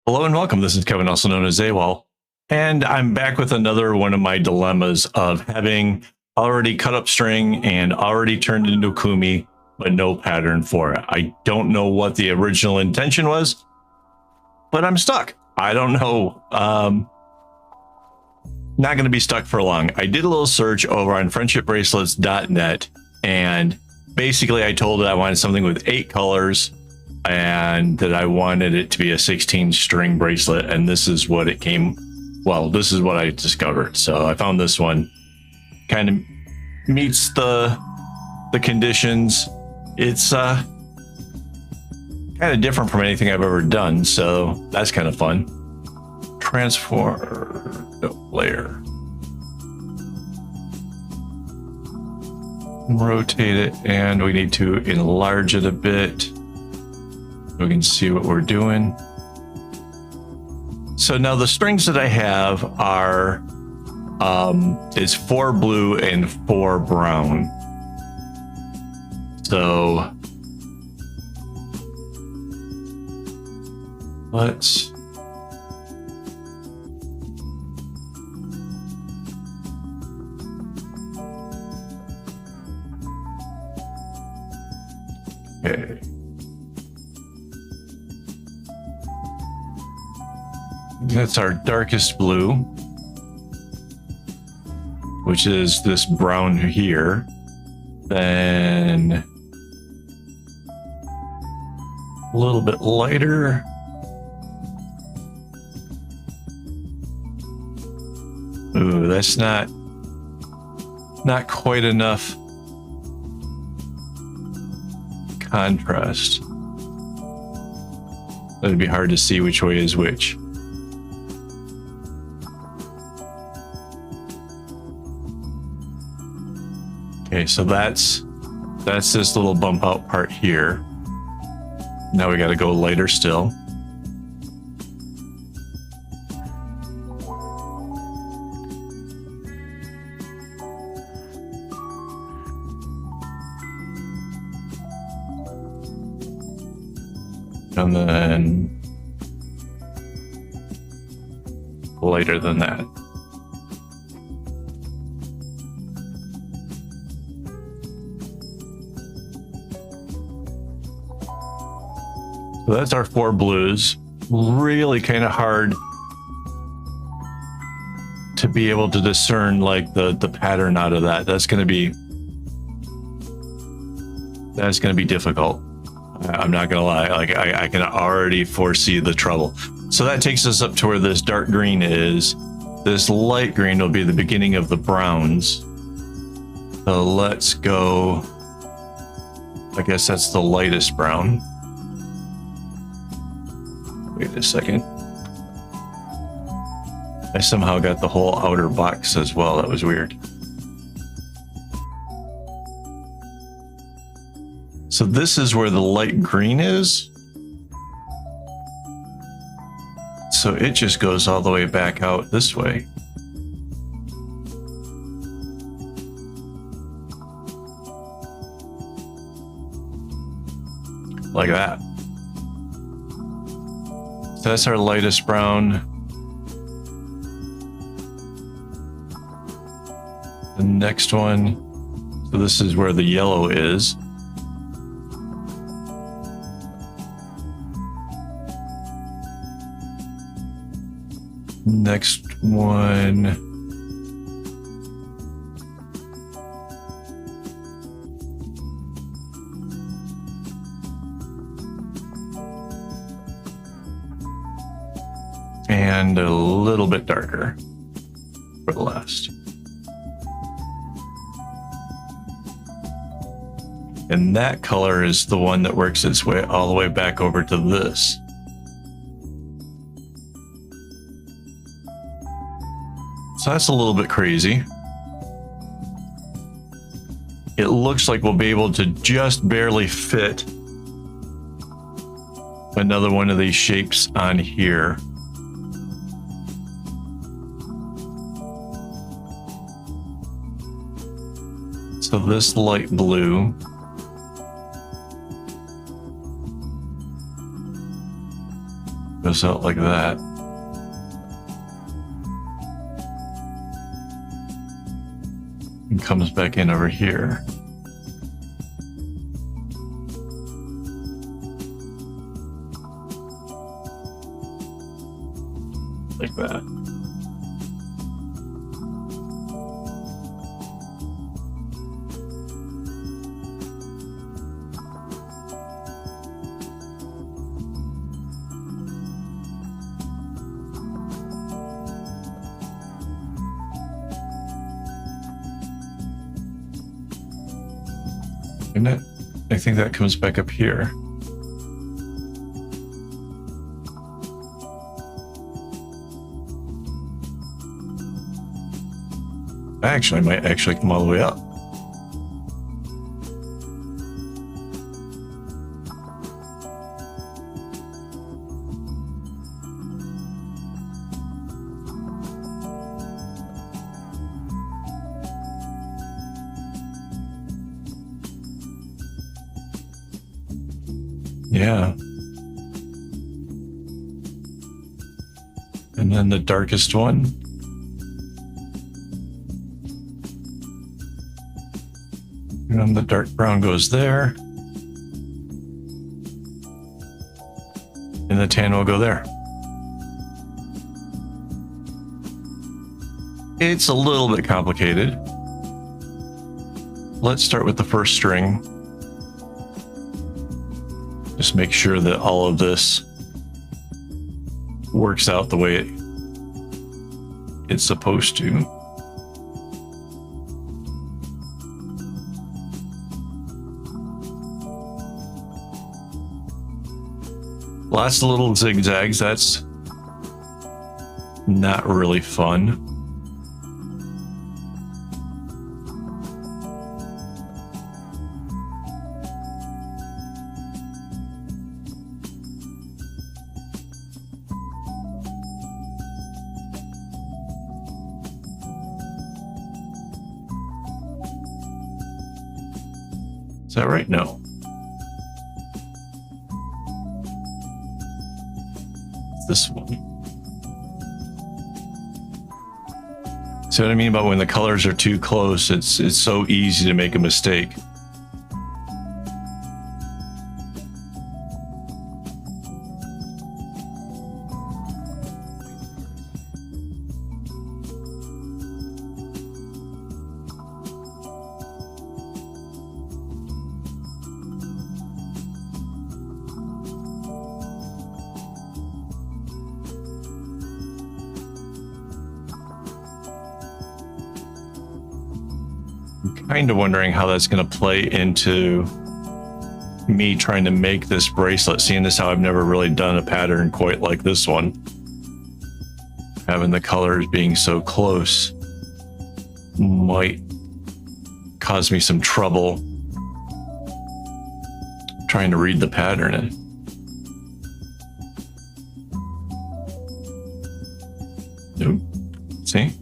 Hello and welcome. This is Kevin, also known as AWOL, and I'm back with another one of my dilemmas of having already cut up string and already turned into kumi, but no pattern for it. I don't know what the original intention was, but I'm stuck. I don't know. Not going to be stuck for long. I did a little search over on friendshipbracelets.net, and basically I told it I wanted something with 8 colors and that I wanted it to be a 16 string bracelet, and this is what it came. Well, this is what I discovered. So I found this one kind of meets the conditions. It's kind of different from anything I've ever done, so that's kind of fun. Transform layer, rotate it, and we need to enlarge it a bit. We can see what we're doing. So now the strings that I have are is 4 blue and 4 brown. So let's okay. That's our darkest blue, which is this brown here. Then a little bit lighter. Ooh, that's not quite enough contrast. It'd be hard to see which way is which. Okay, so that's this little bump out part here. Now we got to go lighter still. And then lighter than that. So that's our 4 blues. Really kind of hard to be able to discern like the pattern out of that. That's going to be difficult. I'm not gonna lie. Like I can already foresee the trouble. So that takes us up to where this dark green is. This light green will be the beginning of the browns. So let's go. I guess that's the lightest brown. Wait a second. I somehow got the whole outer box as well. That was weird. So this is where the light green is. So it just goes all the way back out this way. Like that. So that's our lightest brown. The next one, so this is where the yellow is. Next one. And a little bit darker for the last. And that color is the one that works its way all the way back over to this. So that's a little bit crazy. It looks like we'll be able to just barely fit another one of these shapes on here. So this light blue goes out like that. And comes back in over here. Like that. And I think that comes back up here. Actually, might actually come all the way up. Yeah. And then the darkest one. And then the dark brown goes there. And the tan will go there. It's a little bit complicated. Let's start with the first string. Just make sure that all of this works out the way it's supposed to. Lots of little zigzags, that's not really fun. Is that right? No. It's this one. See what I mean about when the colors are too close? It's so easy to make a mistake. Kind of wondering how that's going to play into me trying to make this bracelet, seeing as how I've never really done a pattern quite like this one. Having the colors being so close might cause me some trouble trying to read the pattern. Nope. See?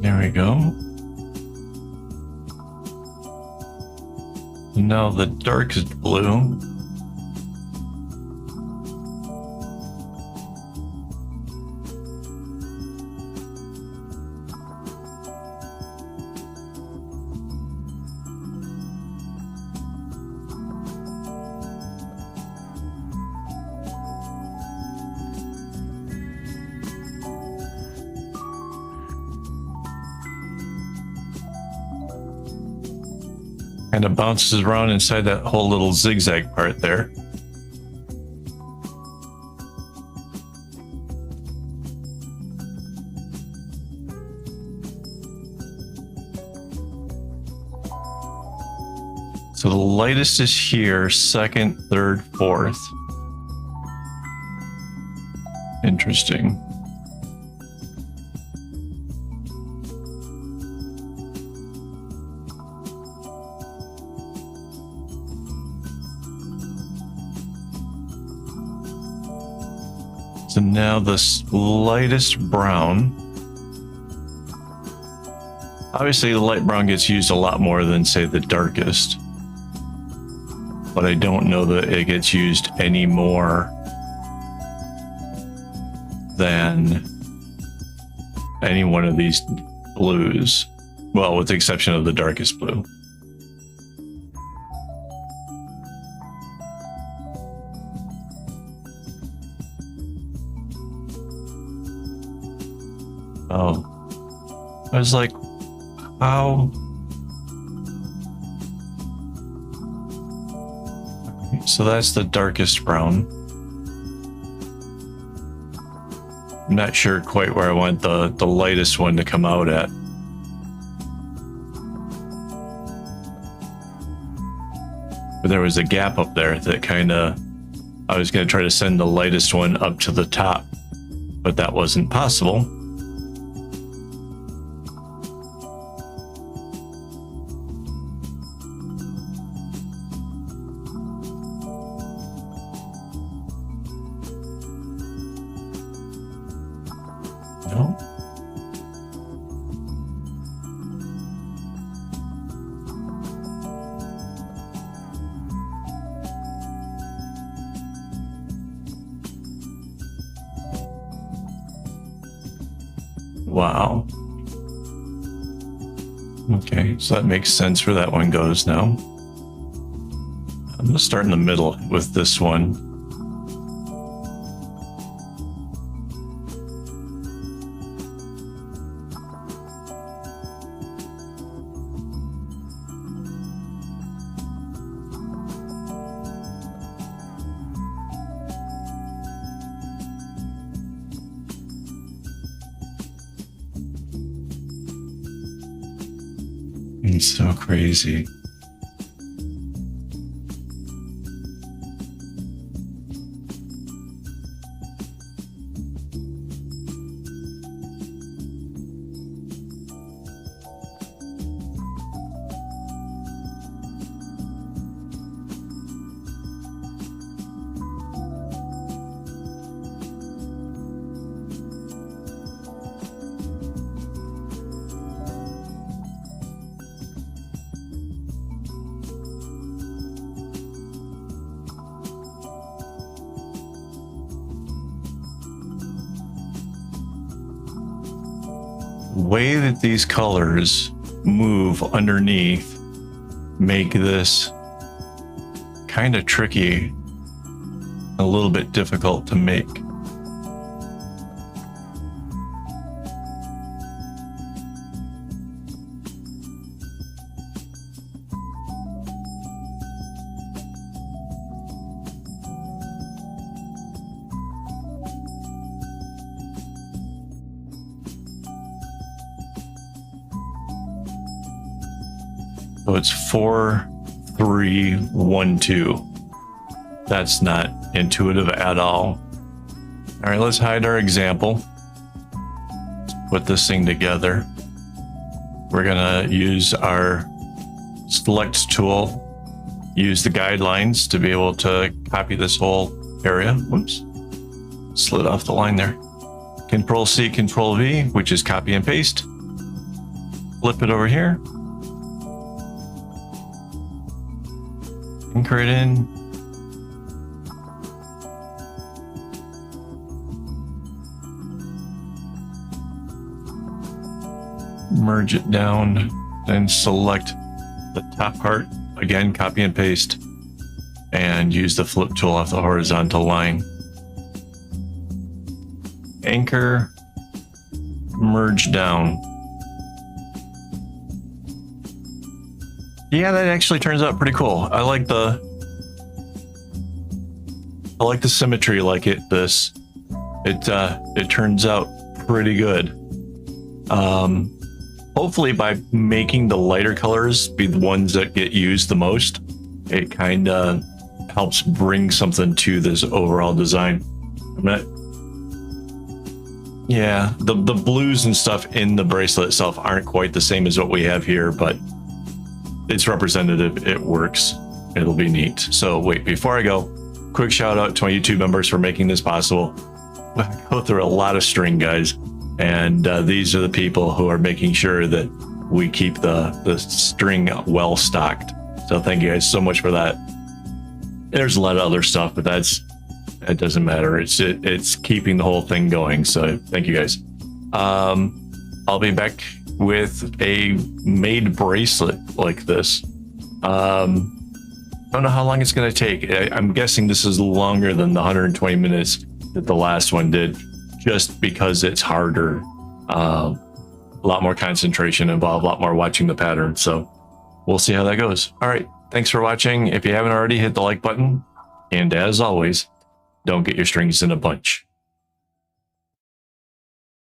There we go. Now the darkest blue. Kind of bounces around inside that whole little zigzag part there. So the lightest is here, second, third, fourth. Interesting. So now the lightest brown. Obviously the light brown gets used a lot more than, say, the darkest. But I don't know that it gets used any more than any one of these blues. Well, with the exception of the darkest blue. Oh, I was like, how? So that's the darkest brown. I'm not sure quite where I want the lightest one to come out at. But there was a gap up there that kind of, I was going to try to send the lightest one up to the top, but that wasn't possible. No. Wow. Okay, so that makes sense where that one goes now. I'm gonna start in the middle with this one. It's so crazy. Way that these colors move underneath make this kind of tricky, a little bit difficult to make. So it's 4, 3, 1, 2. That's not intuitive at all. All right, let's hide our example. Let's put this thing together. We're gonna use our select tool, use the guidelines to be able to copy this whole area. Whoops, slid off the line there. Control C, Control V, which is copy and paste. Flip it over here. Anchor it in. Merge it down, then select the top part. Again, copy and paste, and use the flip tool off the horizontal line. Anchor, merge down. Yeah, that actually turns out pretty cool. I like the symmetry like it turns out pretty good. Hopefully by making the lighter colors be the ones that get used the most, it kind of helps bring something to this overall design. Yeah, the blues and stuff in the bracelet itself aren't quite the same as what we have here, but it's representative. It works. It'll be neat. So wait, before I go, quick shout out to my YouTube members for making this possible. I go through a lot of string, guys, and these are the people who are making sure that we keep the string well stocked. So thank you guys so much for that. There's a lot of other stuff, but it doesn't matter. It's keeping the whole thing going. So thank you guys. I'll be back with a made bracelet like this. I don't know how long it's going to take. I'm guessing this is longer than the 120 minutes that the last one did, just because it's harder. A lot more concentration involved, a lot more watching the pattern. So we'll see how that goes. All right. Thanks for watching. If you haven't already, hit the like button. And as always, don't get your strings in a bunch.